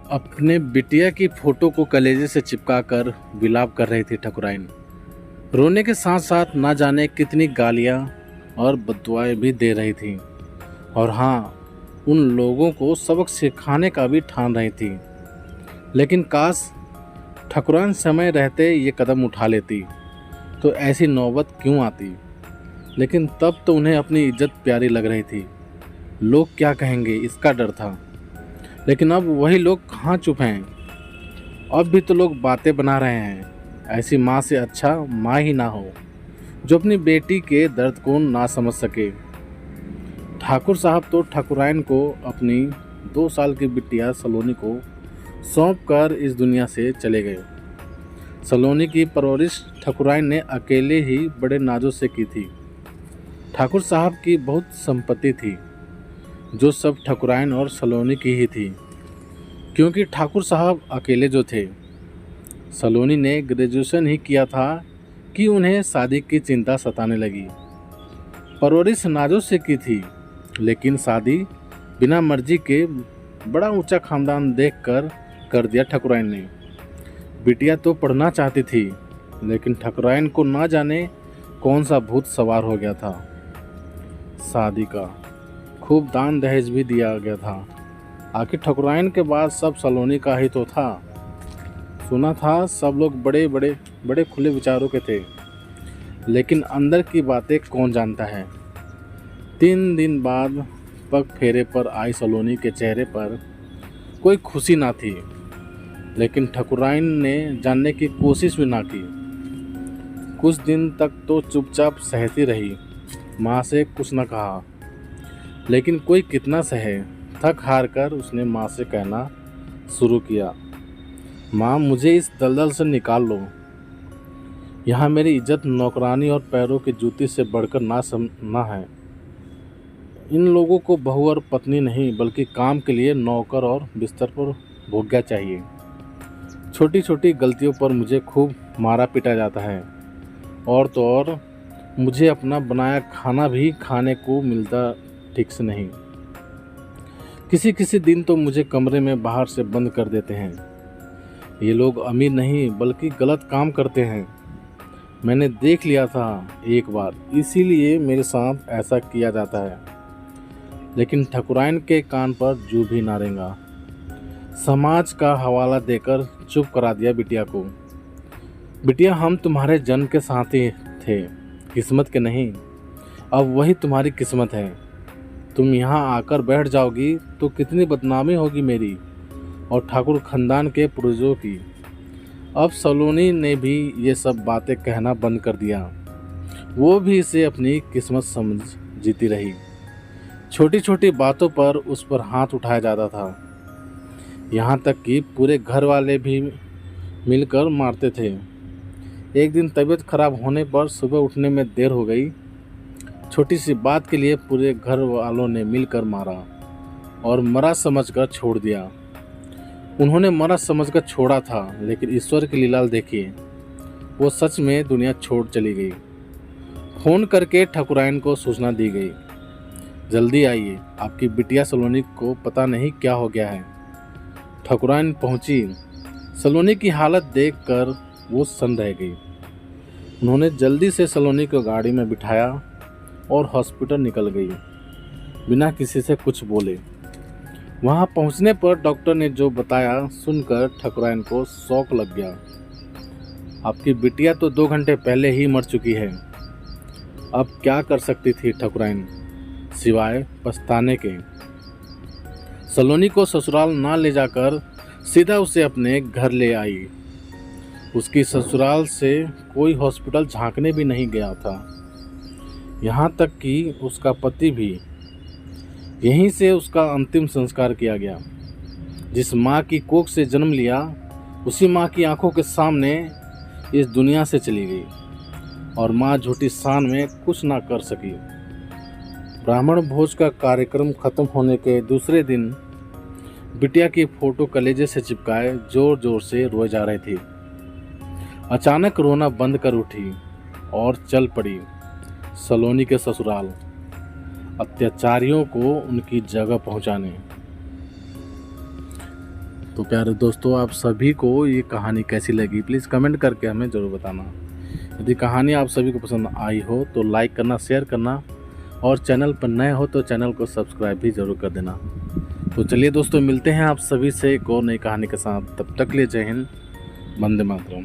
अपने बिटिया की फोटो को कलेजे से चिपका कर विलाप कर रही थी ठकुराइन। रोने के साथ साथ ना जाने कितनी गालियां और बद्दुआएं भी दे रही थी। और हाँ, उन लोगों को सबक सिखाने का भी ठान रही थी। लेकिन काश ठकुराइन समय रहते ये कदम उठा लेती तो ऐसी नौबत क्यों आती। लेकिन तब तो उन्हें अपनी इज्जत प्यारी लग रही थी। लोग क्या कहेंगे इसका डर था। लेकिन अब वही लोग कहाँ चुप हैं। अब भी तो लोग बातें बना रहे हैं। ऐसी माँ से अच्छा माँ ही ना हो जो अपनी बेटी के दर्द को ना समझ सके। ठाकुर साहब तो ठकुराइन को अपनी 2 साल की बिटिया सलोनी को सौंप कर इस दुनिया से चले गए। सलोनी की परवरिश ठकुराइन ने अकेले ही बड़े नाजों से की थी। ठाकुर साहब की बहुत संपत्ति थी जो सब ठकुराइन और सलोनी की ही थी, क्योंकि ठाकुर साहब अकेले जो थे। सलोनी ने ग्रेजुएशन ही किया था कि उन्हें शादी की चिंता सताने लगी। परवरिश नाजों से की थी, लेकिन शादी बिना मर्जी के बड़ा ऊंचा खानदान देखकर कर दिया ठकुराइन ने। बिटिया तो पढ़ना चाहती थी, लेकिन ठकुराइन को ना जाने कौन सा भूत सवार हो गया था। शादी का खूब दान दहेज भी दिया गया था। आखिर ठकुराइन के बाद सब सलोनी का ही तो था। सुना था सब लोग बड़े खुले विचारों के थे, लेकिन अंदर की बातें कौन जानता है। 3 दिन बाद पग फेरे पर आई सलोनी के चेहरे पर कोई खुशी ना थी, लेकिन ठकुराइन ने जानने की कोशिश भी ना की। कुछ दिन तक तो चुपचाप सहती रही, माँ से कुछ न कहा। लेकिन कोई कितना सहे, थक हार कर उसने माँ से कहना शुरू किया, माँ मुझे इस दलदल से निकाल लो। यहाँ मेरी इज्जत नौकरानी और पैरों की जूती से बढ़कर ना है। इन लोगों को बहू और पत्नी नहीं बल्कि काम के लिए नौकर और बिस्तर पर भोग्या चाहिए। छोटी छोटी गलतियों पर मुझे खूब मारा पीटा जाता है, और तो और मुझे अपना बनाया खाना भी खाने को मिलता ठीक से नहीं। किसी किसी दिन तो मुझे कमरे में बाहर से बंद कर देते हैं। ये लोग अमीर नहीं बल्कि गलत काम करते हैं। मैंने देख लिया था एक बार, इसीलिए मेरे साथ ऐसा किया जाता है। लेकिन ठकुराइन के कान पर जू भी ना रेंगा। समाज का हवाला देकर चुप करा दिया बिटिया को। बिटिया हम तुम्हारे जन्म के साथी थे, किस्मत के नहीं। अब वही तुम्हारी किस्मत है। तुम यहाँ आकर बैठ जाओगी तो कितनी बदनामी होगी मेरी और ठाकुर खानदान के पूर्वजों की। अब सलोनी ने भी ये सब बातें कहना बंद कर दिया। वो भी इसे अपनी किस्मत समझ जीती रही। छोटी छोटी बातों पर उस पर हाथ उठाया जाता था, यहाँ तक कि पूरे घर वाले भी मिलकर मारते थे। एक दिन तबीयत खराब होने पर सुबह उठने में देर हो गई। छोटी सी बात के लिए पूरे घर वालों ने मिलकर मारा और मरा समझकर छोड़ दिया। उन्होंने मरा समझकर छोड़ा था, लेकिन ईश्वर की लीला देखिए, वो सच में दुनिया छोड़ चली गई। फोन करके ठकुराइन को सूचना दी गई, जल्दी आइए, आपकी बिटिया सलोनी को पता नहीं क्या हो गया है। ठकुराइन पहुंची। सलोनी की हालत देखकर वो सन्न रह गई। उन्होंने जल्दी से सलोनी को गाड़ी में बिठाया और हॉस्पिटल निकल गई, बिना किसी से कुछ बोले। वहां पहुंचने पर डॉक्टर ने जो बताया सुनकर ठकुराइन को शौक लग गया। आपकी बिटिया तो 2 घंटे पहले ही मर चुकी है। अब क्या कर सकती थी ठकुराइन सिवाय पछताने के। सलोनी को ससुराल ना ले जाकर सीधा उसे अपने घर ले आई। उसकी ससुराल से कोई हॉस्पिटल झांकने भी नहीं गया था, यहाँ तक कि उसका पति भी। यहीं से उसका अंतिम संस्कार किया गया। जिस माँ की कोख से जन्म लिया, उसी माँ की आंखों के सामने इस दुनिया से चली गई, और माँ झूठी शान में कुछ ना कर सकी। ब्राह्मण भोज का कार्यक्रम खत्म होने के दूसरे दिन बिटिया की फोटो कलेजे से चिपकाए जोर जोर से रोए जा रही थी। अचानक रोना बंद कर उठी और चल पड़ी सलोनी के ससुराल, अत्याचारियों को उनकी जगह पहुंचाने। तो प्यारे दोस्तों, आप सभी को ये कहानी कैसी लगी प्लीज़ कमेंट करके हमें ज़रूर बताना। यदि कहानी आप सभी को पसंद आई हो तो लाइक करना, शेयर करना और चैनल पर नए हो तो चैनल को सब्सक्राइब भी ज़रूर कर देना। तो चलिए दोस्तों, मिलते हैं आप सभी से एक और नई कहानी के साथ। तब तक के लिए जय हिंद, वंदे मातरम।